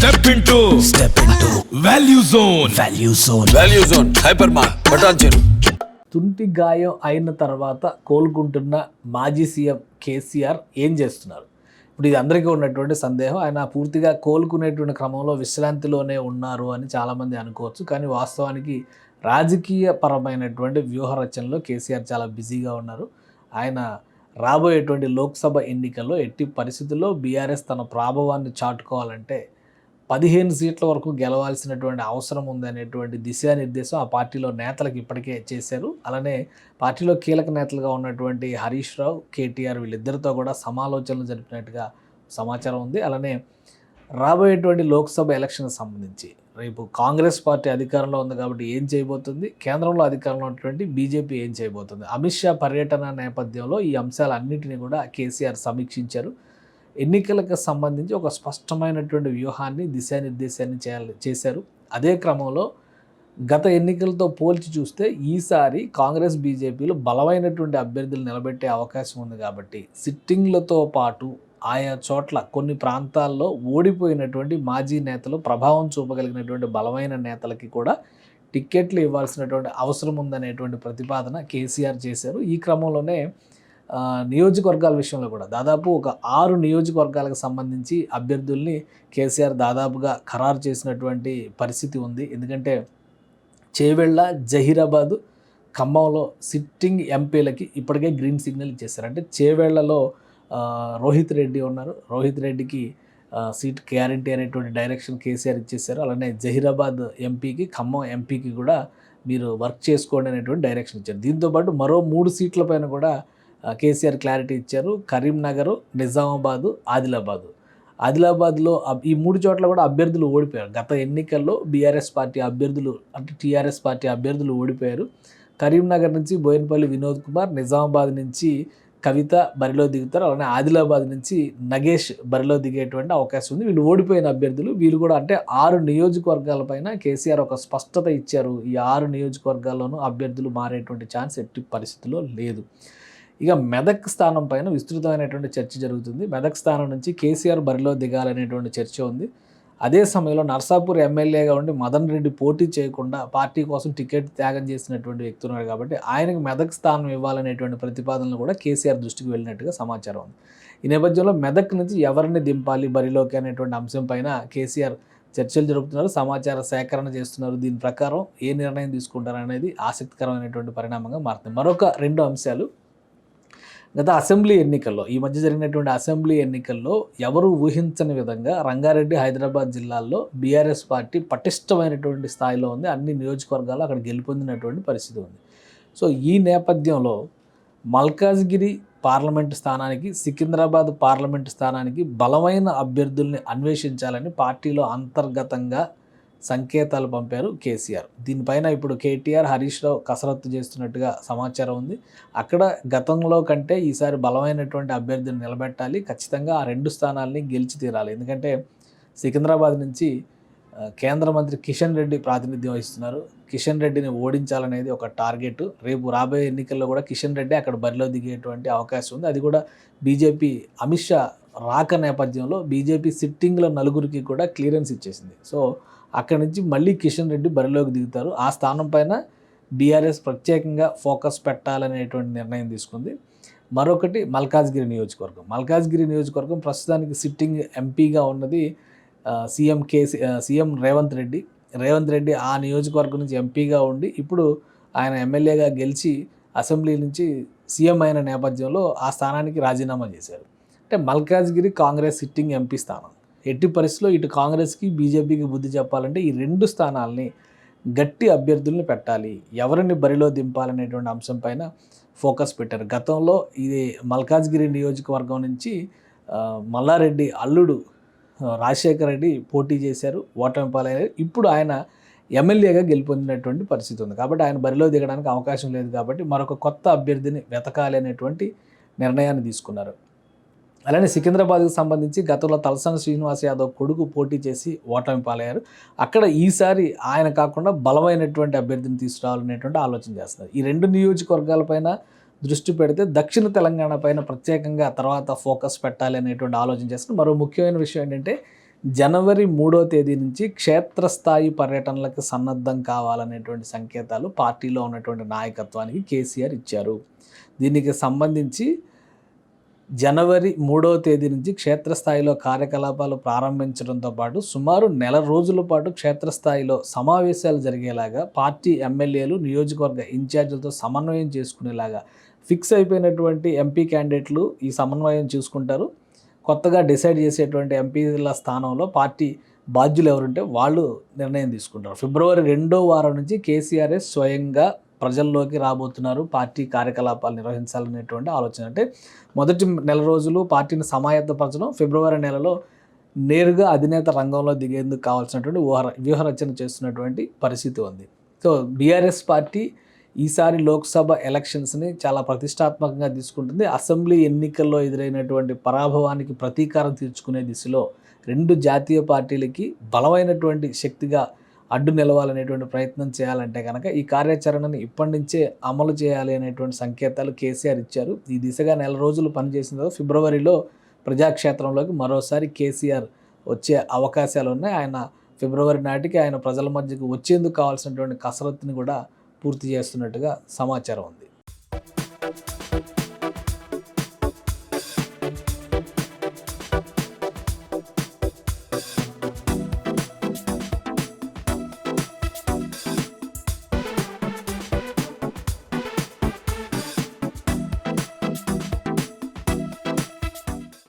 Step into Value Zone. Value Zone Hypermart Patancheru. తుంటి గాయం అయిన తర్వాత కోలుకుంటున్న మాజీ సీఎం కేసీఆర్ ఏం చేస్తున్నారు? ఇప్పుడు ఇది అందరికీ ఉన్నటువంటి సందేహం. ఆయన పూర్తిగా కోలుకునేటువంటి క్రమంలో విశ్రాంతిలోనే ఉన్నారు అని చాలామంది అనుకోవచ్చు. కానీ వాస్తవానికి రాజకీయ పరమైనటువంటి వ్యూహ రచనలో కేసీఆర్ చాలా బిజీగా ఉన్నారు. ఆయన రాబోయేటువంటి లోక్సభ ఎన్నికల్లో ఎట్టి పరిస్థితుల్లో బీఆర్ఎస్ తన ప్రాభవాన్ని చాటుకోవాలంటే 15 సీట్ల వరకు గెలవాల్సినటువంటి అవసరం ఉందనేటువంటి దిశానిర్దేశం ఆ పార్టీలో నేతలకు ఇప్పటికే చేశారు. అలానే పార్టీలో కీలక నేతలుగా ఉన్నటువంటి హరీష్ రావు, కేటీఆర్ వీళ్ళిద్దరితో కూడా సమాలోచనలు జరిపినట్టుగా సమాచారం ఉంది. అలానే రాబోయేటువంటి లోక్సభ ఎలక్షన్కి సంబంధించి రేపు కాంగ్రెస్ పార్టీ అధికారంలో ఉంది కాబట్టి ఏం చేయబోతుంది, కేంద్రంలో అధికారంలో ఉన్నటువంటి బీజేపీ ఏం చేయబోతుంది, అమిత్ షా పర్యటన నేపథ్యంలో ఈ అంశాలన్నింటినీ కూడా కేసీఆర్ సమీక్షించారు. ఎన్నికలకు సంబంధించి ఒక స్పష్టమైనటువంటి వ్యూహాన్ని దిశానిర్దేశాన్ని చేశారు. అదే క్రమంలో గత ఎన్నికలతో పోల్చి చూస్తే ఈసారి కాంగ్రెస్ బీజేపీలు బలమైనటువంటి అభ్యర్థులు నిలబెట్టే అవకాశం ఉంది కాబట్టి సిట్టింగ్లతో పాటు ఆయా చోట్ల కొన్ని ప్రాంతాల్లో ఓడిపోయినటువంటి మాజీ నేతలు, ప్రభావం చూపగలిగినటువంటి బలమైన నేతలకి కూడా టిక్కెట్లు ఇవ్వాల్సినటువంటి అవసరం ఉందనేటువంటి ప్రతిపాదన కేసీఆర్ చేశారు. ఈ క్రమంలోనే నియోజకవర్గాల విషయంలో కూడా దాదాపు ఒక 6 నియోజకవర్గాలకు సంబంధించి అభ్యర్థుల్ని కేసీఆర్ దాదాపుగా ఖరారు చేసినటువంటి పరిస్థితి ఉంది. ఎందుకంటే చేవెళ్ళ, జహీరాబాదు, ఖమ్మంలో సిట్టింగ్ ఎంపీలకి ఇప్పటికే గ్రీన్ సిగ్నల్ ఇచ్చేశారు. అంటే చేవెళ్లలో రోహిత్ రెడ్డి ఉన్నారు. రోహిత్ రెడ్డికి సీట్ గ్యారంటీ అనేటువంటి డైరెక్షన్ కేసీఆర్ ఇచ్చేశారు. అలానే జహీరాబాద్ ఎంపీకి, ఖమ్మం ఎంపీకి కూడా మీరు వర్క్ చేసుకోండి అనేటువంటి డైరెక్షన్ ఇచ్చారు. దీంతోపాటు మరో 3 సీట్ల పైన కూడా కేసీఆర్ క్లారిటీ ఇచ్చారు. కరీంనగర్, నిజామాబాదు, ఆదిలాబాద్లో ఈ 3 చోట్ల కూడా అభ్యర్థులు ఓడిపోయారు. గత ఎన్నికల్లో బీఆర్ఎస్ పార్టీ అభ్యర్థులు అంటే టీఆర్ఎస్ పార్టీ అభ్యర్థులు ఓడిపోయారు. కరీంనగర్ నుంచి బోయినపల్లి వినోద్ కుమార్, నిజామాబాద్ నుంచి కవిత బరిలో దిగుతారు. అలానే ఆదిలాబాద్ నుంచి నగేష్ బరిలో దిగేటువంటి అవకాశం ఉంది. వీళ్ళు ఓడిపోయిన అభ్యర్థులు. వీళ్ళు కూడా అంటే 6 నియోజకవర్గాల పైన కేసీఆర్ ఒక స్పష్టత ఇచ్చారు. ఈ 6 నియోజకవర్గాల్లోనూ అభ్యర్థులు మారేటువంటి ఛాన్స్ ఎట్టి పరిస్థితుల్లో లేదు. ఇక మెదక్ స్థానం పైన విస్తృతమైనటువంటి చర్చ జరుగుతుంది. మెదక్ స్థానం నుంచి కేసీఆర్ బరిలో దిగాలనేటువంటి చర్చ ఉంది. అదే సమయంలో నర్సాపూర్ ఎమ్మెల్యేగా ఉండి మదన్ రెడ్డి పోటీ చేయకుండా పార్టీ కోసం టికెట్ త్యాగం చేసినటువంటి వ్యక్తి ఉన్నారు కాబట్టి ఆయనకు మెదక్ స్థానం ఇవ్వాలనేటువంటి ప్రతిపాదనలు కూడా కేసీఆర్ దృష్టికి వెళ్ళినట్టుగా సమాచారం ఉంది. ఈ నేపథ్యంలో మెదక్ నుంచి ఎవరిని దింపాలి బరిలోకి అనేటువంటి అంశం పైన కేసీఆర్ చర్చలు జరుపుతున్నారు, సమాచార సేకరణ చేస్తున్నారు. దీని ప్రకారం ఏ నిర్ణయం తీసుకుంటారు అనేది ఆసక్తికరమైనటువంటి పరిణామంగా మారుతుంది. మరొక 2 అంశాలు, గత అసెంబ్లీ ఎన్నికల్లో, ఈ మధ్య జరిగినటువంటి అసెంబ్లీ ఎన్నికల్లో ఎవరు ఊహించని విధంగా రంగారెడ్డి, హైదరాబాద్ జిల్లాల్లో బీఆర్ఎస్ పార్టీ పటిష్టమైనటువంటి స్థాయిలో ఉంది. అన్ని నియోజకవర్గాలు అక్కడ గెలుపొందినటువంటి పరిస్థితి ఉంది. సో ఈ నేపథ్యంలో మల్కాజ్గిరి పార్లమెంటు స్థానానికి, సికింద్రాబాద్ పార్లమెంటు స్థానానికి బలమైన అభ్యర్థుల్ని అన్వేషించాలని పార్టీలో అంతర్గతంగా సంకేతాలు పంపారు కేసీఆర్. దీనిపైన ఇప్పుడు కేటీఆర్, హరీష్ రావు కసరత్తు చేస్తున్నట్టుగా సమాచారం ఉంది. అక్కడ గతంలో కంటే ఈసారి బలమైనటువంటి అభ్యర్థిని నిలబెట్టాలి, ఖచ్చితంగా ఆ 2 స్థానాలని గెలిచి తీరాలి. ఎందుకంటే సికింద్రాబాద్ నుంచి కేంద్ర మంత్రి కిషన్ రెడ్డి ప్రాతినిధ్యం వహిస్తున్నారు. కిషన్ రెడ్డిని ఓడించాలనేది ఒక టార్గెట్. రేపు రాబోయే ఎన్నికల్లో కూడా కిషన్ రెడ్డి అక్కడ బరిలో దిగేటువంటి అవకాశం ఉంది. అది కూడా బీజేపీ అమిత్ షా రాక నేపథ్యంలో బీజేపీ సిట్టింగ్లో 4కి కూడా క్లియరెన్స్ ఇచ్చేసింది. సో అక్కడి నుంచి మళ్ళీ కిషన్ రెడ్డి బరిలోకి దిగుతారు. ఆ స్థానం పైన బీఆర్ఎస్ ప్రత్యేకంగా ఫోకస్ పెట్టాలనేటువంటి నిర్ణయం తీసుకుంది. మరొకటి మల్కాజ్గిరి నియోజకవర్గం ప్రస్తుతానికి సిట్టింగ్ ఎంపీగా ఉన్నది సీఎం రేవంత్ రెడ్డి ఆ నియోజకవర్గం నుంచి ఎంపీగా ఉండి ఇప్పుడు ఆయన ఎమ్మెల్యేగా గెలిచి అసెంబ్లీ నుంచి సీఎం అయిన నేపథ్యంలో ఆ స్థానానికి రాజీనామా చేశారు. అంటే మల్కాజ్గిరి కాంగ్రెస్ సిట్టింగ్ ఎంపీ స్థానం. ఎట్టి పరిస్థితుల్లో ఇటు కాంగ్రెస్కి, బీజేపీకి బుద్ధి చెప్పాలంటే ఈ 2 స్థానాల్ని గట్టి అభ్యర్థుల్ని పెట్టాలి, ఎవరిని బరిలో దింపాలనేటువంటి అంశం పైన ఫోకస్ పెట్టారు. గతంలో ఇది మల్కాజ్గిరి నియోజకవర్గం నుంచి మల్లారెడ్డి అల్లుడు రాజశేఖర రెడ్డి పోటీ చేశారు, ఓటమి పాలయ్యారు. ఇప్పుడు ఆయన ఎమ్మెల్యేగా గెలుపొందినటువంటి పరిస్థితి ఉంది కాబట్టి ఆయన బరిలో దిగడానికి అవకాశం లేదు కాబట్టి మరొక కొత్త అభ్యర్థిని వెతకాలి అనేటువంటి నిర్ణయాన్ని తీసుకున్నారు. అలానే సికింద్రాబాద్కి సంబంధించి గతంలో తలసాని శ్రీనివాస్ యాదవ్ కొడుకు పోటీ చేసి ఓటమి పాలయ్యారు. అక్కడ ఈసారి ఆయన కాకుండా బలమైనటువంటి అభ్యర్థిని తీసుకురావాలనేటువంటి ఆలోచన చేస్తున్నారు. ఈ 2 నియోజకవర్గాలపైన దృష్టి పెడితే దక్షిణ తెలంగాణ పైన ప్రత్యేకంగా తర్వాత ఫోకస్ పెట్టాలి అనేటువంటి ఆలోచన చేస్తున్నారు. మరో ముఖ్యమైన విషయం ఏంటంటే జనవరి 3వ తేదీ నుంచి క్షేత్రస్థాయి పర్యటనలకు సన్నద్ధం కావాలనేటువంటి సంకేతాలు పార్టీలో ఉన్నటువంటి నాయకత్వానికి కేసీఆర్ ఇచ్చారు. దీనికి సంబంధించి జనవరి 3వ తేదీ నుంచి క్షేత్రస్థాయిలో కార్యకలాపాలు ప్రారంభించడంతో పాటు సుమారు నెల రోజుల పాటు క్షేత్రస్థాయిలో సమావేశాలు జరిగేలాగా పార్టీ ఎమ్మెల్యేలు నియోజకవర్గ ఇన్ఛార్జీలతో సమన్వయం చేసుకునేలాగా ఫిక్స్ అయిపోయినటువంటి ఎంపీ క్యాండిడేట్లు ఈ సమన్వయం చూసుకుంటారు. కొత్తగా డిసైడ్ చేసేటువంటి ఎంపీల స్థానంలో పార్టీ బాధ్యులు ఎవరుంటే వాళ్ళు నిర్ణయం తీసుకుంటారు. ఫిబ్రవరి 2వ వారం నుంచి కేసీఆర్ఎస్ స్వయంగా ప్రజల్లోకి రాబోతున్నారు. పార్టీ కార్యకలాపాలు నిర్వహించాలనేటువంటి ఆలోచన. అంటే మొదటి నెల రోజులు పార్టీని సమాయత్తపరచడం, ఫిబ్రవరి నెలలో నేరుగా అధినేత రంగంలో దిగేందుకు కావాల్సినటువంటి వ్యూహరచన చేస్తున్నటువంటి పరిస్థితి ఉంది. సో బీఆర్ఎస్ పార్టీ ఈసారి లోక్సభ ఎలక్షన్స్ని చాలా ప్రతిష్టాత్మకంగా తీసుకుంటుంది. అసెంబ్లీ ఎన్నికల్లో ఎదురైనటువంటి పరాభవానికి ప్రతీకారం తీర్చుకునే దిశలో రెండు జాతీయ పార్టీలకి బలమైనటువంటి శక్తిగా అడ్డు నిలవాలనేటువంటి ప్రయత్నం చేయాలంటే కనుక ఈ కార్యాచరణని ఇప్పటి నుంచే అమలు చేయాలి అనేటువంటి సంకేతాలు కేసీఆర్ ఇచ్చారు. ఈ దిశగా నెల రోజులు పనిచేసిన తర్వాత ఫిబ్రవరిలో ప్రజాక్షేత్రంలోకి మరోసారి కేసీఆర్ వచ్చే అవకాశాలు ఉన్నాయి. ఆయన ఫిబ్రవరి నాటికి ఆయన ప్రజల మధ్యకు వచ్చేందుకు కావాల్సినటువంటి కసరత్తుని కూడా పూర్తి చేస్తున్నట్టుగా సమాచారం ఉంది.